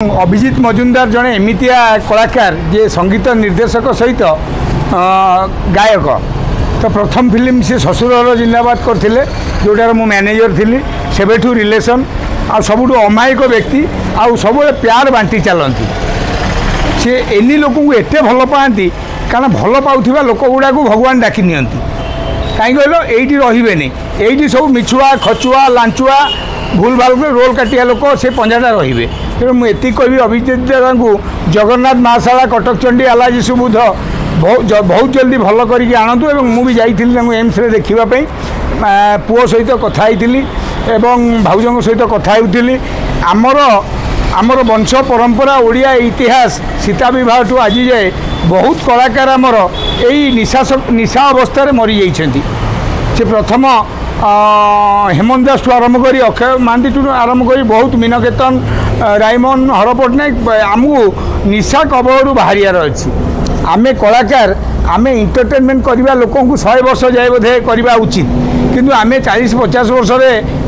अभिजित मजुमदार जड़े एमतिया कलाकार जे संगीत निर्देशक सहित गायक तो प्रथम फिल्म से ससुर जिंदाबाद करते जोटार मु मैनेजर थी सेबेठू रिलेशन आ सबुठ अमायिक व्यक्ति आ सब प्यार बांटी चलती सी एनी लोक एत भल पाती कारण भल पाउथिबा लोक गुड़ा को भगवान डाकी नियंती कहीं कहल ये रही ये सब मिछुआ खचुआ लांचुआ भूल भाल रोल काटिया लोक से पंजाटा रे तेणु मुझे कहि अभिजित दादा को जगन्नाथ महाशाला कटक चंडी आलाजी सुबुध बहुत जल्दी भल करके आणतु एवं मुझे जाइली एम्स रे देखापी पुओ सहित कथी एवं भाउजों सहित कथी आमर आमर वंश परंपरा ओडिया इतिहास सीता विवाह ठू आज जाए बहुत कलाकार आमर यही निशा अवस्था मरी जाइछन्ति से प्रथम हेमंत दास ठू आरंभ कर अक्षय महांती ठू आरंभ कर बहुत मीनकेतन रायमन हर पट्टनायक आमको निशा कबलू बाहर अच्छी आमे कलाकार आमे एंटरटेनमेंट करवा लोक 100 वर्ष जाए बोधे करवा उचित किंतु आमे 40-50 वर्ष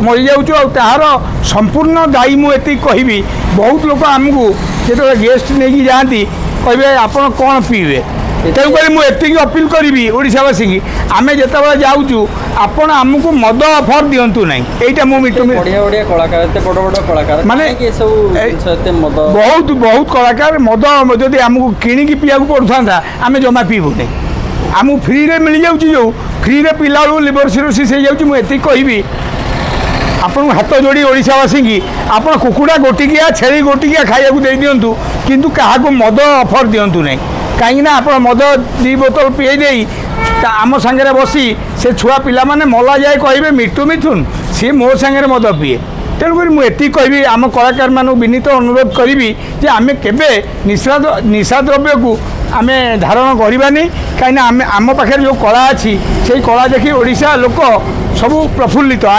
मरी जाऊँ तार संपूर्ण दायी मुझे कहि बहुत लोग आमको जो गेस्ट नहीं जाती कहे आपण कौन पीबे तेणुक मुझे अपील करी ओडावासी की आम जिते जाऊँ आपण आमको मद अफर दिंतु ना यहाँ मुझे माने बहुत बहुत कलाकार मद जब आमको किणिकी पीवा पड़ता आम जमा पीबू नहीं आमको फ्री रे मिल जाऊँ जो फ्री रे पिला लिवर सिरोसिस हो जाऊँ मुझे कहि आपण हाथ जोड़ी ओडावासी की आप कुकुड़ा गोटिकिया छेली गोटिकिया खाया दे दिंतु किंतु क्या मद अफर दिंतु ना कहीं आप मद 2 बोतल पीए दे आम सांगे बसी से छुआ पिला माने मला जाए कहे मिठू मिथुन सी मो सांगे मद पीए तेणुक मुझे कहि आम कलाकार मान विनीत अनुरोध करी जे आम केबे निशा द्रव्य को आम धारण करवानी कहीं आम पाखे जो कला अच्छी से कला देखी ओडिशा लोक सब प्रफुल्लित।